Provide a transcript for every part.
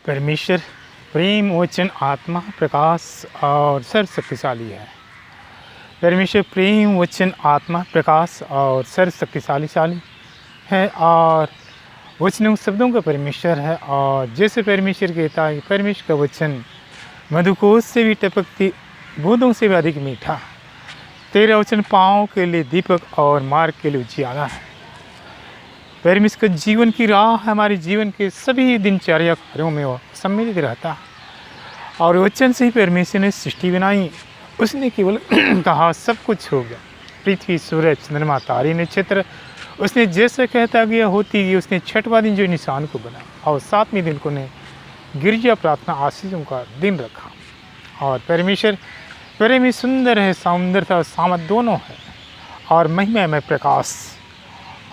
परमेश्वर प्रेम, वचन, आत्मा, प्रकाश और सर्वशक्तिशाली है। परमेश्वर प्रेम, वचन, आत्मा, प्रकाश और सर्वशक्तिशाली है और वचनों शब्दों का परमेश्वर है। और जैसे परमेश्वर कहता है, परमेश्वर का वचन मधुकोश से भी टपकती, बूंदों से भी अधिक मीठा। तेरा वचन पाँव के लिए दीपक और मार्ग के लिए उजियाला है। परमेश्वर का जीवन की राह हमारे जीवन के सभी दिनचर्या कार्यों में वो सम्मिलित रहता है। और वचन से ही परमेश्वर ने सृष्टि बनाई। उसने केवल कहा सब कुछ हो गया। पृथ्वी, सूरज, चंद्रमा, तारे, नक्षत्र उसने जैसे कहता गया होती गई। उसने छठवां दिन जो इंसान को बनाया और सातवें दिन को ने गिरजा प्रार्थना आशीषों का दिन रखा। और परमेश्वर बड़े में सुंदर है, सौंदर्यता और सामत दोनों है और महिमा में प्रकाश,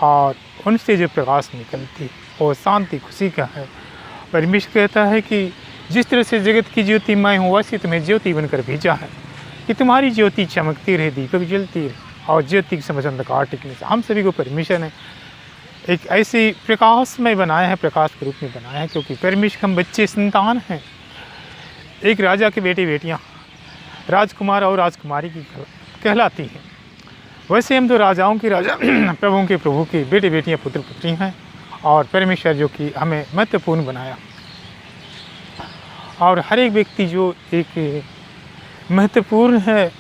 और उनसे जो प्रकाश निकलती वो शांति खुशी का है। परमेश्वर कहता है कि जिस तरह से जगत की ज्योति मैं हूँ, वैसे तुम्हें ज्योति बनकर भेजा है कि तुम्हारी ज्योति चमकती रहे, दीपक जलती रहे और ज्योति के समझ अंधकार टिकने से। हम सभी को परमेश्वर ने एक ऐसे प्रकाश में बनाया है, प्रकाश के रूप में बनाया है, क्योंकि परमेश्वर हम बच्चे संतान हैं। एक राजा के बेटे बेटियाँ राजकुमार और राजकुमारी की कहलाती हैं। वैसे हम तो राजाओं के राजा प्रभुओं के प्रभु के बेटे बेटियाँ पुत्र पुत्री हैं। और परमेश्वर जो कि हमें महत्वपूर्ण बनाया, और हर एक व्यक्ति जो एक महत्वपूर्ण है,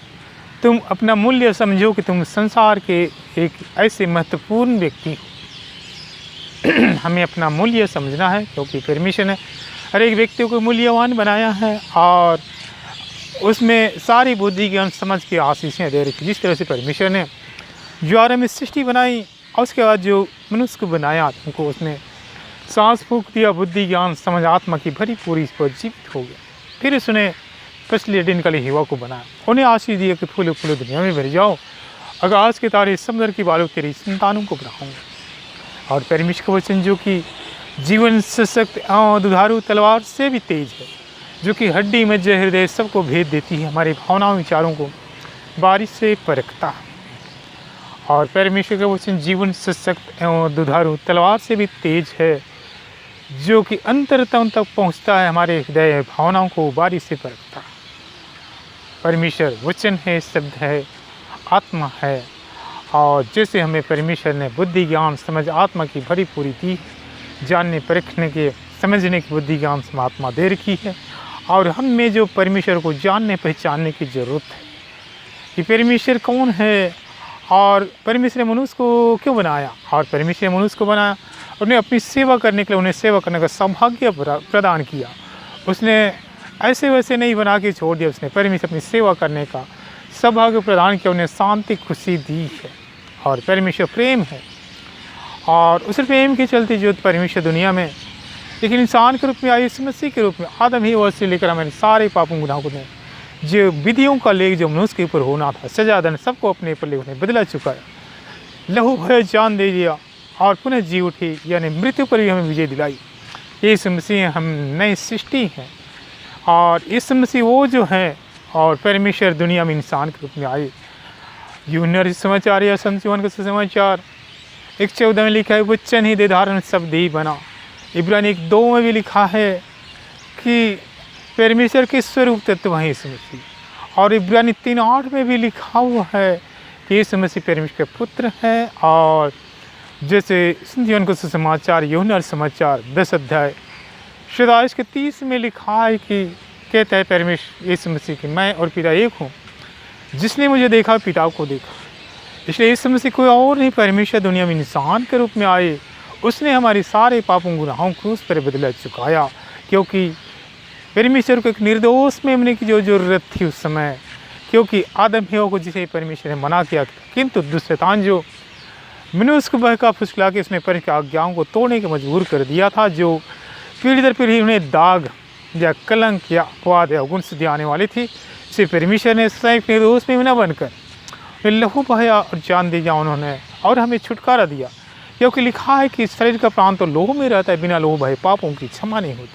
तुम अपना मूल्य समझो कि तुम संसार के एक ऐसे महत्वपूर्ण व्यक्ति हो। हमें अपना मूल्य समझना है, क्योंकि परमेश्वर ने हर एक व्यक्ति को मूल्यवान बनाया है और उसमें सारी बुद्धि ज्ञान समझ के आशीषें दे रखी। जिस तरह से परमेश्वर ने ज्वार में सृष्टि बनाई और उसके बाद जो मनुष्य को बनाया, उनको उसने सांस फूंक दिया, बुद्धि ज्ञान समझ आत्मा की भरी पूरी इस पर जीवित हो गया। फिर उसने पिछले दिन के लिए हिवा को बनाया, उन्हें आशीष दिया कि फूलो फूलो दुनिया में भर जाओ, आकाश के तारे समुद्र की बालू तेरी संतानों को बढ़ाऊंगा। और परमेश्वर का वचन जो कि जीवन सशक्त और दुधारू तलवार से भी तेज है, जो कि हड्डी मज्जा हृदय सबको भेद देती है, हमारे भावनाओं विचारों को बारिश से परखता है। और परमेश्वर का वचन जीवन सशक्त एवं दुधारू तलवार से भी तेज है, जो कि अंतरतम तक पहुंचता है, हमारे हृदय भावनाओं को बारिश से परखता है। परमेश्वर वचन है, शब्द है, आत्मा है। और जैसे हमें परमेश्वर ने बुद्धि ज्ञान समझ आत्मा की भरी पूरी दी, जानने परखने के समझने की बुद्धि ज्ञान समझ आत्मा दे रखी है। और हम में जो परमेश्वर को जानने पहचानने की ज़रूरत है कि परमेश्वर कौन है और परमेश्वर ने मनुष्य को क्यों बनाया। और परमेश्वर ने मनुष्य को बनाया, उन्हें अपनी सेवा करने के लिए, उन्हें सेवा करने का सौभाग्य प्रदान किया। उसने ऐसे वैसे नहीं बना के छोड़ दिया, उसने परमेश्वर अपनी सेवा करने का सौभाग्य प्रदान किया, उन्हें शांति खुशी दी है। और परमेश्वर प्रेम है, और उस प्रेम के चलते जो परमेश्वर दुनिया में लेकिन इंसान के रूप में आए, यीशु मसीह के रूप में आदम ही वैसे लेकर हमारे सारे पापों गुनाहों ने जो विधियों का लेख जो मनुष्य के ऊपर होना था, सजादन सबको अपने ऊपर ले उन्हें बदला चुका है। लहू भय जान दे दिया और पुनः जी उठी, यानी मृत्यु पर भी हमें विजय दिलाई। यीशु मसीह हम नई सृष्टि हैं, और यीशु मसीह वो जो है, और परमेश्वर दुनिया में इंसान के रूप में आए। यूहन्ना समाचार या संत यूहन्ना का समाचार 1:14 में लिखा है, वचन ही देहधारण शब्द ही बना। इब्रानी 1:2 में भी लिखा है कि परमेश्वर के स्वरूप तत्व है यीशु मसीह। और इब्रानी 3:8 में भी लिखा हुआ है कि यीशु मसीह परमेश्वर के पुत्र है। और जैसे संत यूहन्ना का सुसमाचार, यूहन्ना समाचार 10 अध्याय 30 में लिखा है कि कहता है परमेश्वर यीशु मसीह कि मैं और पिता एक हूँ, जिसने मुझे देखा पिता को देखा। इसलिए यीशु मसीह कोई और नहीं, परमेश्वर दुनिया में इंसान के रूप में आए। उसने हमारे सारे पापों गुनाहों को उस पर बदला चुकाया, क्योंकि परमेश्वर को एक निर्दोष मेमने की जो ज़रूरत थी उस समय, क्योंकि आदम ही को जिसे परमेश्वर ने मना किया था, किंतु दुष्टतान जो मनुष्य को बहका फुसला के उसने पर की आज्ञाओं को तोड़ने के मजबूर कर दिया था, जो पीढ़ी दर पीढ़ी उन्हें दाग या कलंक या अपवाद या गुण सिद्धि आने वाली थी, इसे परमेश्वर ने स्वयं निर्दोष मेमना बनकर लहू बहाया और जान दिया उन्होंने, और हमें छुटकारा दिया। क्योंकि लिखा है कि शरीर का प्राण तो लोह में रहता है, बिना लोह भय पापों की क्षमा नहीं होती,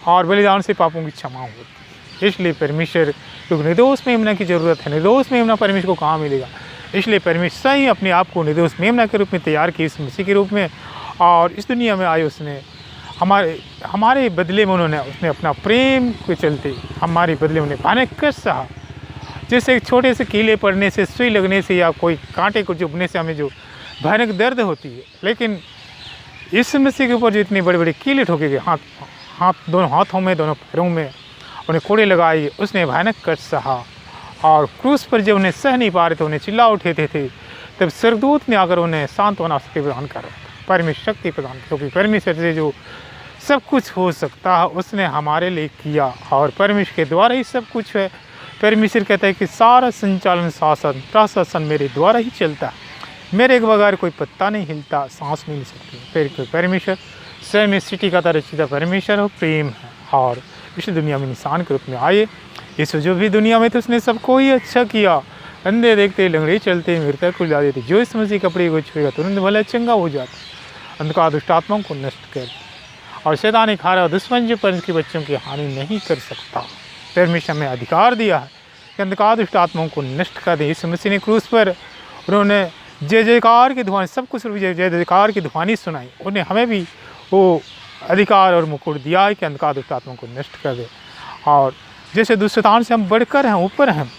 और बलिदान से पापों की क्षमा होती। इसलिए परमेश्वर क्योंकि निर्दोष मेमना की ज़रूरत है, निर्दोष मेमना परमेश्वर को कहाँ मिलेगा। इसलिए परमेश्वर ही अपने आप को निर्दोष मेमना के रूप में तैयार किया, इस मसीह के रूप में, और इस दुनिया में आए उसने हमारे हमारे बदले में उसने अपना प्रेम के चलते हमारे बदले में उन्हें भयानक कष्ट सहा। जैसे एक छोटे से कीले पड़ने से, सुई लगने से या कोई कांटे को चुभने से हमें जो भयानक दर्द होती है, लेकिन यीशु मसीह के ऊपर जो इतनी बड़ी बड़ी कीले ठोके गए, दोनों हाथों में, दोनों पैरों में उन्हें कोड़े लगाए, उसने भयानक कष्ट सहा। और क्रूस पर जब उन्हें सह नहीं पा रहे थे, उन्हें चिल्ला उठे थे, तब स्वर्गदूत ने आकर उन्हें सांत्वना शक्ति प्रदान कर रहा था, परमेश्वर शक्ति प्रदान की, क्योंकि परमेश्वर से जो सब कुछ हो सकता है उसने हमारे लिए किया, और परमेश्वर के द्वारा ही सब कुछ है। परमेश्वर कहता है कि सारा संचालन, शासन, प्रशासन मेरे द्वारा ही चलता है, मेरे के बगैर कोई पत्ता नहीं हिलता, सांस नहीं ले सकती। फिर परमेश्वर स्वयं इस सिटी का तरह परमेश्वर और प्रेम है, और इस दुनिया में इंसान के रूप में आए। यीशु जो भी दुनिया में थे उसने सबको ही अच्छा किया, अंधे देखते, लंगड़े चलते, मृतक को ला देते, जो इस मसीह कपड़े को छुएगा तुरंत भला चंगा हो जाता, अंधकार दुष्ट आत्माओं को नष्ट कर, और शैतान एक हारा दुश्मन जो पर के बच्चों की हानि नहीं कर सकता। परमेश्वर में अधिकार दिया है कि अंधकार दुष्ट आत्माओं को नष्ट कर दे। इस मसीह ने क्रूस पर उन्होंने जय जयकार की ध्वनि, सब कुछ जय जयकार की ध्वनि सुनाई, उन्हें हमें भी वो अधिकार और मुकुट दिया है कि अंधकार दुष्ट आत्माओं को नष्ट कर दे। और जैसे दुष्टतान से हम बढ़कर हैं, ऊपर हैं,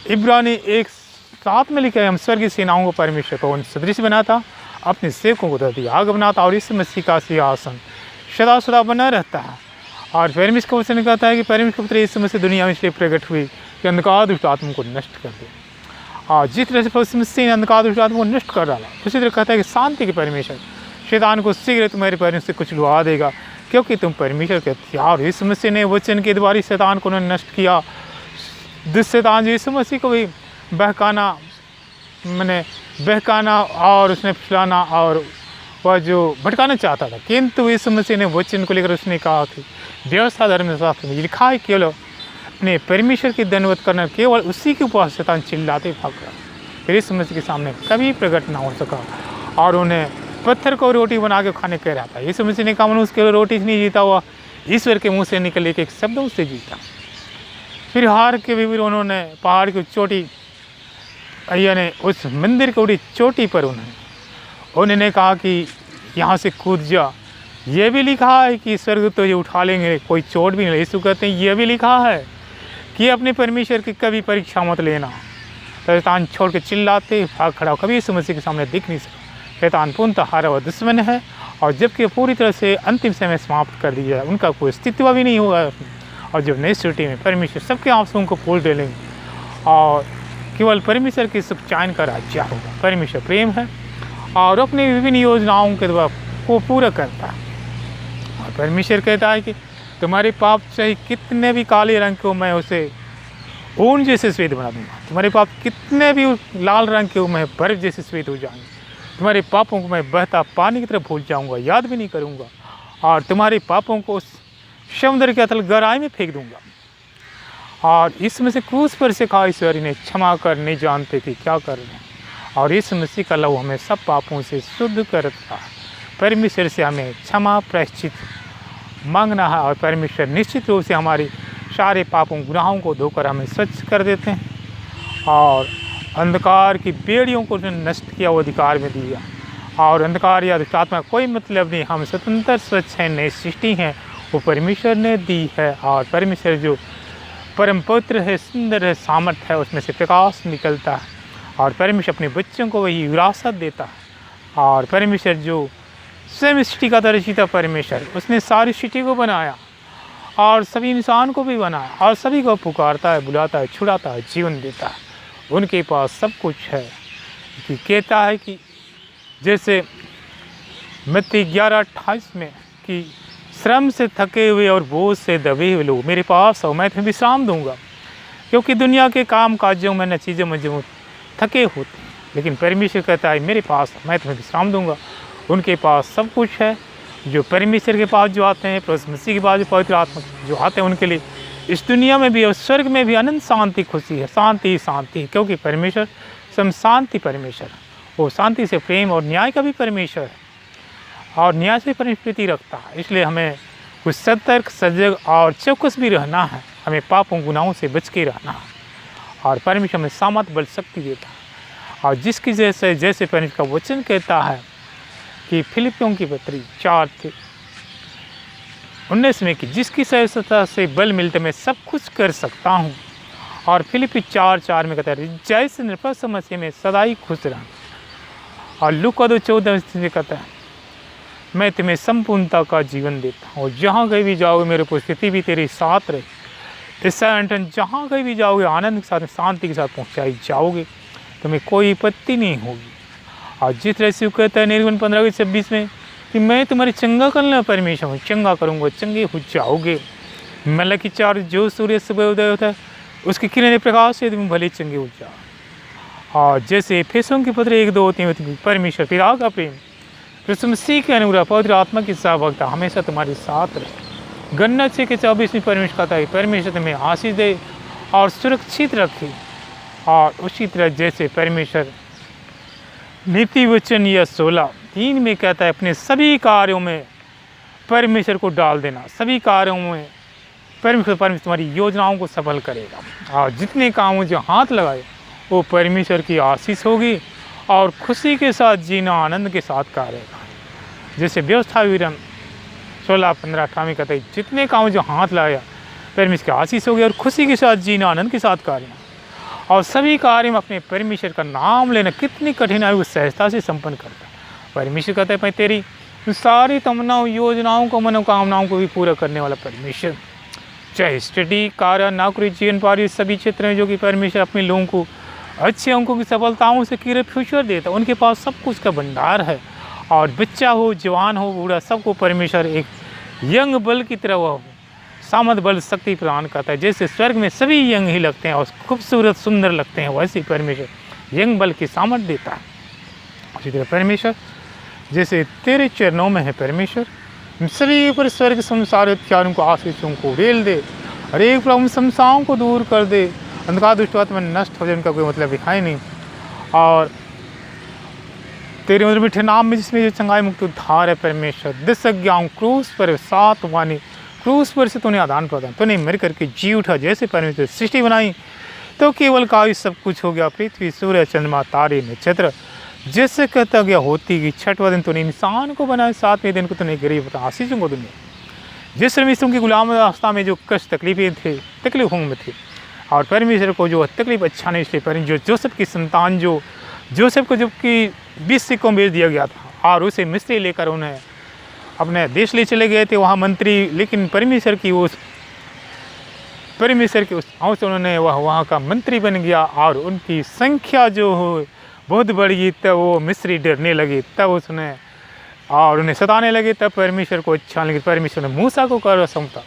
इब्रानी 1:7 में लिखा है, हम स्वर्गीय सेनाओं को परमेश्वर को उन सदृश बनाता, अपने सेवकों को धरती आग बनाता, और इस मसीह का सिंहासन सदा सदा बना रहता है। और परमेश्वर का वचन कहता है कि परमेश्वर के पुत्र यीशु मसीह दुनिया में इसलिए प्रकट हुई कि अंधकार दुष्ट आत्मा को नष्ट कर दे। और जिस तरह से मसीह ने अंधकार दुष्ट आत्मा को नष्ट कर डाला, उसी तरह कहता है कि शांति के परमेश्वर शैतान को शीघ्र तुम्हारे पैरों से कुछ लुआ देगा, क्योंकि तुम परमेश्वर के हथियार। यीशु मसीह ने वचन के द्वारा शैतान को उन्होंने नष्ट किया। दुष्टैतान यीशु मसीह को भी बहकाना और उसने फैलाना और वह जो भटकाना चाहता था, किंतु यीशु मसीह ने वचन को लेकर उसने कहा कि व्यवस्था धर्मशास्त्र में लिखा है, केवल अपने परमेश्वर की दंडवत करना, केवल उसी के ऊपर शैतान चिल्लाते भाग रहा। फिर यीशु मसीह के सामने कभी प्रकट ना हो सका, और उन्हें पत्थर को रोटी बना के खाने कह रहा था। यीशु मसीह ने कहा, मनुष्य केवल रोटी से नहीं जीता हुआ, ईश्वर के मुँह से निकले एक शब्दों से जीता। फिर हार के भी उन्होंने पहाड़ की चोटी, यानी उस मंदिर की चोटी पर उन्होंने कहा कि यहाँ से कूद जा। ये भी लिखा है कि स्वर्ग तो ये उठा लेंगे, कोई चोट भी नहीं। यीशु कहते हैं ये भी लिखा है कि अपने परमेश्वर की कभी परीक्षा मत लेना। शैतान छोड़ के चिल्लाते भाग खड़ा, कभी यीशु मसीह के सामने दिख नहीं सका। शैतान पूर्णतः हारा हुआ दुश्मन है, और जबकि पूरी तरह से अंतिम समय समाप्त कर दिया है, उनका कोई अस्तित्व भी नहीं होगा। और जब नई सृष्टि में परमेश्वर सबके आंसुओं को पोंछ डालेंगे, और केवल परमेश्वर की सुख चैन का राज्य होगा। परमेश्वर प्रेम है और अपनी विभिन्न योजनाओं के द्वारा को पूरा करता है। और परमेश्वर कहता है कि तुम्हारे पाप चाहे कितने भी काले रंग के हो, मैं उसे ऊन जैसे श्वेत बना दूंगा। तुम्हारे पाप कितने भी लाल रंग के हो, मैं बर्फ जैसे श्वेत हो जाएंगे। तुम्हारे पापों को मैं बहता पानी की तरफ भूल जाऊंगा, याद भी नहीं करूंगा, और तुम्हारे पापों को समुद्र के अतल गहराई में फेंक दूंगा। और इसमें से क्रूस पर से कहा, ईश्वर इन्हें क्षमा कर, नहीं जानते कि क्या कर रहे हैं। और इस मसीह का लहू हमें सब पापों से शुद्ध करता है। परमेश्वर से हमें क्षमा प्रायश्चित मांगना है, और परमेश्वर निश्चित रूप से हमारी सारे पापों गुनाहों को धोकर हमें स्वच्छ कर देते हैं, और अंधकार की बेड़ियों को नष्ट किया, वो अधिकार में दिया। और अंधकार या दुष्टात्मा कोई मतलब नहीं, हम स्वतंत्र स्वच्छ हैं, नई सृष्टि हैं, वो परमेश्वर ने दी है। और परमेश्वर जो परम पवित्र है, सुंदर है, सामर्थ है, उसमें से प्रकाश निकलता है। और परमेश्वर अपने बच्चों को वही विरासत देता है। और परमेश्वर जो स्वयं सृष्टि का रचयिता परमेश्वर, उसने सारी सृष्टि को बनाया और सभी इंसान को भी बनाया, और सभी को पुकारता है, बुलाता है, छुड़ाता है, जीवन देता है। उनके पास सब कुछ है। कि कहता है कि जैसे मत्ती 11:28 में कि श्रम से थके हुए और बोझ से दबे हुए लोग मेरे पास आओ, मैं तुम्हें विश्राम दूंगा। क्योंकि दुनिया के काम काजों में न चीज़ों में जो थके होते, लेकिन परमेश्वर कहता है मेरे पास मैं तुम्हें विश्राम दूंगा। उनके पास सब कुछ है। जो परमेश्वर के पास जो आते हैं, प्रभु मसीह के पास जो पवित्र आत्मा जो आते हैं, उनके लिए इस दुनिया में भी और स्वर्ग में भी अनंत शांति, खुशी है, शांति ही शांति है। क्योंकि परमेश्वर सम शांति परमेश्वर, वो शांति से प्रेम और न्याय का भी परमेश्वर है, और न्याय से परमेश्वर प्रीति रखता है। इसलिए हमें कुछ सतर्क, सजग और चौकस भी रहना है। हमें पापों गुनाहों से बच के रहना है, और परमेश्वर हमें सामर्थ बल शक्ति देता है। और जिसकी जैसे परमेश्वर का वचन कहता है कि फिलिपियों की पत्री 4 19 कि जिसकी सहायता से बल मिलते मैं सब कुछ कर सकता हूँ। और फिलिपी 4:4 में कहता है जैसे निरपक्ष मसीह में सदा ही खुश रहना। और लूका 2:14 में कहता है मैं तुम्हें संपूर्णता का जीवन देता हूँ, और जहाँ कहीं भी जाओगे मेरी उपस्थिति भी तेरे साथ रहे। ईसाया 8 जहाँ कहीं भी जाओगे आनंद के साथ शांति के साथ पहुँचाई जाओगे, तुम्हें कोई आपत्ति नहीं होगी। और जिस तरह से कहता है निर्गुण 15:26 में कि मैं तुम्हारी चंगा करने परमेश्वर हूँ, चंगा करूँगा, चंगे हो जाओगे। मलाकी 4 जो सूर्य सुबह उदय होता है उसकी किरणें प्रकाश से तुम भले चंगे हो जाओ। और जैसे एफेसियों के पत्र 1-2-3 परमेश्वर पिता का प्रेम, कृष्ण मसीह के अनुग्रह, पवित्र आत्मा की सहभागिता हमेशा तुम्हारे साथ रहे। गन्ना 6:24 में परमेश्वर कहता है परमेश्वर तुम्हें आशीष दे और सुरक्षित रखे। और उसी तरह जैसे परमेश्वर नीति वचन या 16:3 में कहता है अपने सभी कार्यों में परमेश्वर को डाल देना, सभी कार्यों में परमेश्वर तुम्हारी योजनाओं को सफल करेगा। और जितने कामों जो हाथ लगाए वो परमेश्वर की आशीष होगी और खुशी के साथ जीना आनंद के साथ करेगा। जैसे व्यवस्था विवरण 16-15-18 में कहते हैं जितने कामों जो हाथ लगाया परमेश्वर की आशीष होगी और खुशी के साथ जीना आनंद के साथ कार्य। और सभी कार्य में अपने परमेश्वर का नाम लेना कितनी कठिनाई को सहजता से संपन्न करता है। परमेश्वर कहता है मैं तेरी सारी तमन्नाओं, योजनाओं को, मनोकामनाओं को भी पूरा करने वाला परमेश्वर। चाहे स्टडी, कार्य, नौकरी, जीवन पारी सभी क्षेत्र में जो कि परमेश्वर अपने लोगों को अच्छे अंकों की सफलताओं से क्लियर फ्यूचर देता है। उनके पास सब कुछ का भंडार है। और बच्चा हो, जवान हो, बूढ़ा, सबको परमेश्वर एक यंग बल की तरह वह सामर्थ बल शक्ति प्रदान करता है। जैसे स्वर्ग में सभी यंग ही लगते हैं और खूबसूरत सुंदर लगते हैं, वैसे ही परमेश्वर यंग बल की सामर्थ देता है। उसी तरह परमेश्वर जैसे तेरे चरणों में है परमेश्वर सभी पर स्वर्ग संसार हथियारों को, आशीषों को रेल दे, हर एक प्रॉब्लम समस्याओं को दूर कर दे, अंधकार दुष्टता में नष्ट हो जाए, उनका कोई मतलब है नहीं। और तेरे मधुर मीठे नाम में जिसमें जो चंगाई मुक्त उद्धार है परमेश्वर, 10 आज्ञाओं क्रूस पर 7 वाणी क्रूस पर से तूने आदान प्रदान, तूने मर करके जी उठा। जैसे परमेश्वर सृष्टि बनाई तो केवल काव्य सब कुछ हो गया, पृथ्वी, सूर्य, चंद्रमा, तारे, नक्षत्र, जैसे कहता गया होती गई। 6वां दिन तूने इंसान को बनाया, 7वें दिन को तूने गरीब बता आशीषों को दुनिया। जिस परमेश्वर की गुलाम अवस्था में जो कष्ट तकलीफों में थे और परमेश्वर को जो तकलीफ अच्छा नहीं, इसलिए पर जो जोसेफ की संतान जो जोसेफ को जबकि 20 सिक्कों बेच दिया गया था और उसे मिस्री लेकर उन्हें अपने देश ले चले गए थे वहाँ मंत्री, लेकिन परमेश्वर की उस भाव से उन्होंने वहाँ का मंत्री बन गया और उनकी संख्या जो हो बहुत बढ़ी। तब वो मिस्री डरने लगे, तब उसने और उन्हें सताने लगे। तब परमेश्वर को अच्छा लगे, परमेश्वर ने मूसा को कर सौंपा।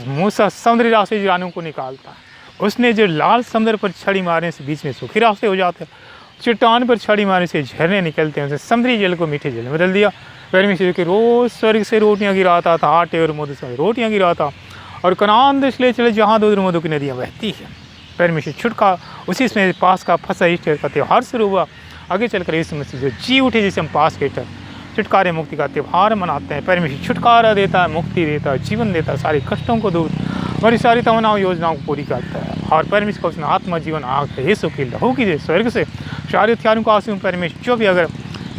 मूसा समुद्री रास्ते जीवाणु को निकालता, उसने जो लाल समुद्र पर छड़ी मारने से बीच में सूखे रास्ते हो जाते, चट्टान पर छड़ी मारने से झरने निकलते हैं, उसने समुद्री जल को मीठे जल में बदल दिया। परमेश्वर के रोज स्वर्ग से रोटियां गिराता था, आटे और मधु से रोटियां गिराता और कनान देश ले चले जहाँ दूध मधु की नदियाँ बहती है। परमेश्वर छुटका उसी में पास का फंसा ईस्टर का त्यौहार शुरू हुआ। आगे चलकर इस मसीह जो जी उठे जिसे हम पास के छुटकारे मुक्ति का त्यौहार मनाते हैं। परमेश्वर छुटकारा देता है, मुक्ति देता है, जीवन देता है, सारे कष्टों को दूर, हमारी सारी तमन्नाओं योजनाओं को पूरी करता है। और परमेश्वर को उसने आत्मा जीवन आग है यीशु की लहू की स्वर्ग से सारे हथियारों को आंसू परमेश्वर जो भी अगर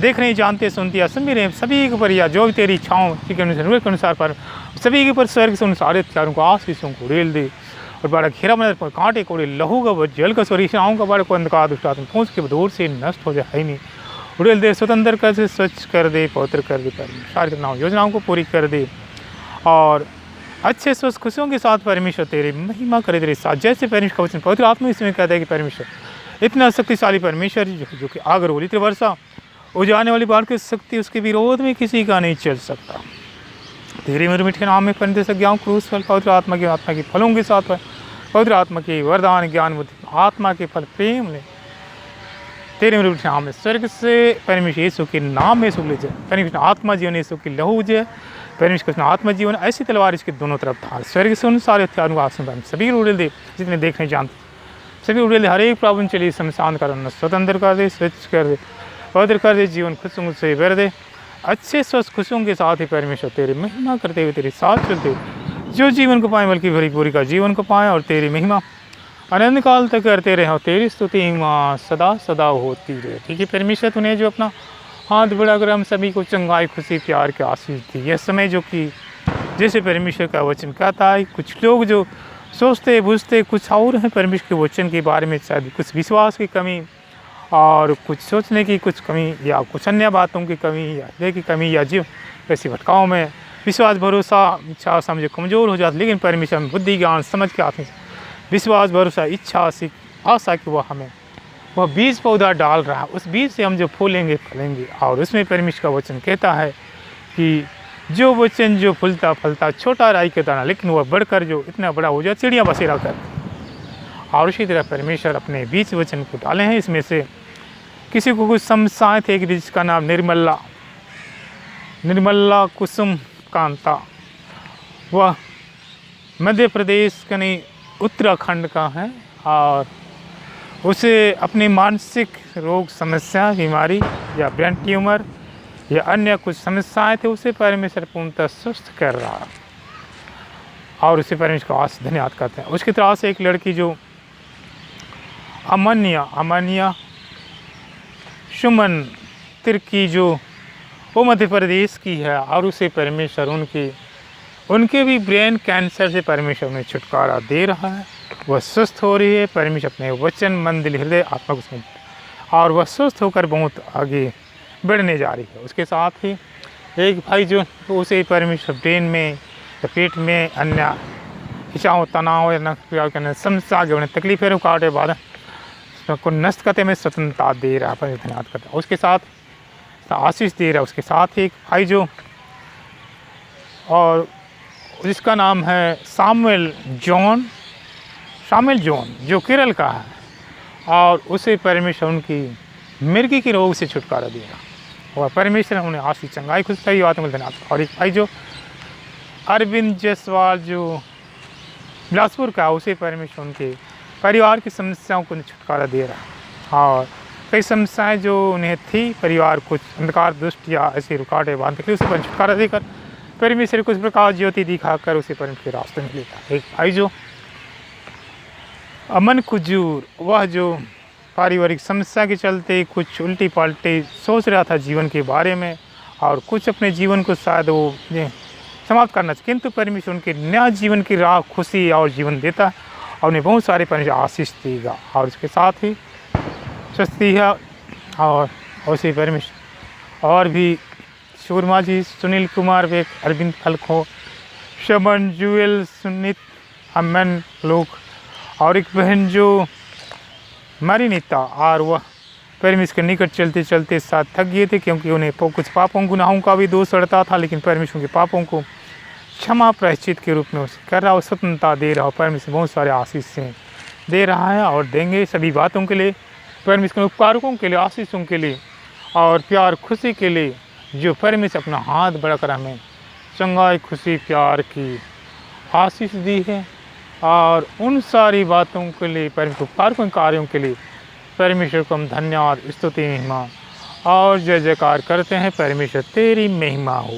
देख रहे, जानते, सुनते या सुन भी रहे सभी के ऊपर या जो भी तेरी इच्छाओं के अनुसार पर सभी के ऊपर स्वर्ग से उन सारे हथियारों को आशीषों को रेल दे और बड़ा घेरा बना कांटे कोड़े लहू का जल का स्वरीशाओं का बड़ा को अंधकार दुष्टात्मा पहुँच के दूर से नष्ट हो जाए है नहीं, उड़ेल दे, स्वतंत्र कर दे, स्वच्छ कर दे, पवित्र कर दे, सारी योजनाओं को पूरी कर दे और अच्छे स्वस्थ खुशियों के साथ परमेश्वर तेरी महिमा करे तेरे साथ। जैसे परमेश्वर का वचन पवित्र आत्मा इसमें कहता है कि परमेश्वर इतना शक्तिशाली परमेश्वर जो कि आग रोली वर्षा उजाने वाली बाढ़ की शक्ति उसके विरोध में किसी का नहीं चल सकता। तेरे मधुर मीठे नाम में परिणत ज्ञान क्रूस फल पवित्र आत्मा के फलों के साथ पवित्र आत्मा के वरदान ज्ञान बुद्धि आत्मा के फल प्रेम ले तेरे मधुर मीठे नाम में स्वर्ग से परमेश्वर यीशु के नाम में सुख ले जाए। परमेश्वर आत्मा जीवन यीशु की लहू जाए। परमेश्वर कृष्ण आत्मा जीवन ऐसी तलवार इसके दोनों तरफ था। स्वर्ग से उन सारे हथियारों को आसन सभी उड़ेल दे जितने देखने जानते सभी उड़ेल दे। हर एक प्रॉब्लम चलिए शमशान कर स्वतंत्र कर दे, स्वच्छ कर दे, पवित्र कर दे, जीवन खुशियों से भर दे। अच्छे स्वस्थ खुशियों के साथ ही परमेश्वर तेरी महिमा करते हुए तेरे साथ चलते हुए जो जीवन को पाए बल्कि भरी पूरी का जीवन को पाए और तेरी महिमा अनंत काल तक करते रहे और तेरी स्तुति माँ सदा सदा होती रहे। ठीक है परमेश्वर तूने जो अपना हाथ बढ़ाकर हम सभी को चंगाई खुशी प्यार के आशीष दी। यह समय जो कि जैसे परमेश्वर का वचन कहता है। कुछ लोग जो सोचते बूझते कुछ और हैं परमेश्वर के वचन के बारे में, शायद कुछ विश्वास की कमी और कुछ सोचने की कुछ कमी या कुछ अन्य बातों की कमी या हृदय की कमी या जीव ऐसी भटकाव में विश्वास भरोसा इच्छा समझ कमज़ोर हो जाती। लेकिन परमेश्वर में बुद्धि ज्ञान समझ के आत्म विश्वास भरोसा इच्छा से आशा कि वह बीज पौधा डाल रहा है, उस बीज से हम जो फूलेंगे फलेंगे। और उसमें परमेश्वर का वचन कहता है कि जो वचन जो फूलता फलता छोटा राई के दाना, लेकिन वह बढ़कर जो इतना बड़ा हो जाए चिड़िया बसेरा कर। और इसी तरह परमेश्वर अपने बीज वचन को डाले हैं। इसमें से किसी को कुछ समस्याएं थे कि जिसका नाम निर्मला कुसुम कांता, वह मध्य प्रदेश का नहीं उत्तराखंड का है। और उसे अपनी मानसिक रोग समस्या बीमारी या ब्रेन ट्यूमर या अन्य कुछ समस्याएं थे, उसे परमेश्वर पूर्णतः स्वस्थ कर रहा है और उसे परमेश्वर का आज धन्यवाद करते हैं। उसकी तरह से एक लड़की जो अमनिया सुमन तिर्की जो वो मध्य प्रदेश की है और उसे परमेश्वर उनके भी ब्रेन कैंसर से परमेश्वर उन्हें छुटकारा दे रहा है। वह स्वस्थ हो रही है। परमेश्वर अपने वचन मन दिल हृदय आत्मा को और वह स्वस्थ होकर बहुत आगे बढ़ने जा रही है। उसके साथ ही एक भाई जो उसे परमेश्वर ब्रेन में या पेट में अन्य खिंचाव तनाव या समस्या के तकलीफें रुकावटें बाधा को नष्ट करते में स्वतंत्रता दे रहा है, धन्यवाद करता है। उसके साथ आशीष दे रहा है। उसके साथ ही एक भाई जो और जिसका नाम है सामुएल जॉन जो केरल का है और उसे परमेश्वर उनकी मिर्गी के रोग से छुटकारा दिया और परमेश्वर ने उन्हें आशीष चंगाई खुश सही बात में धन्यवाद। और एक भाई जो अरविंद जायसवाल जो बिलासपुर का, उसे परमेश्वर उनके परिवार की समस्याओं को छुटकारा दे रहा और कई समस्याएं जो उन्हें थी, परिवार कुछ अंधकार दुष्ट या ऐसी रुकावटें बांधते थे, उसे पर छुटकारा देकर परमेश्वर कुछ प्रकाश ज्योति दिखाकर उसे परमेश्वर के रास्ते में लेता। एक भाई जो अमन कुजूर, वह जो पारिवारिक समस्या के चलते कुछ उल्टी पाल्टी सोच रहा था जीवन के बारे में और कुछ अपने जीवन को शायद वो समाप्त करना चाहिए, किंतु परमेश्वर उनके नया जीवन की राह खुशी और जीवन देता है और उन्हें बहुत सारे परमेश्वर आशीष देगा। और इसके साथ ही सस्ती है और उसी परमेश्वर और भी शूरमा जी, सुनील कुमार वेक, अरविंद खलखो, शमन जुएल, सुनीत अमन लोग और एक बहन जो मरीनीता, और वह परमेश्वर के निकट चलते चलते साथ थक गए थे क्योंकि उन्हें कुछ पापों गुनाहों का भी दोष अड़ता था। लेकिन परमेश्वर के पापों को क्षमा प्रायश्चित के रूप में उसे कर रहा और स्वतंत्रता दे रहा और परमेश्वर बहुत सारे आशीष से दे रहा है और देंगे सभी बातों के लिए, परमेश्वर के उपकारकों के लिए, आशीषों के लिए और प्यार खुशी के लिए जो परमेश्वर अपना हाथ बढ़ाकर हमें चंगाई खुशी प्यार की आशीष दी है। और उन सारी बातों के लिए परमेश्वर उपकारकों कार्यों के लिए परमेश्वर को हम धन्यवाद स्तुति महिमा और जय जयकार करते हैं। परमेश्वर तेरी महिमा हो।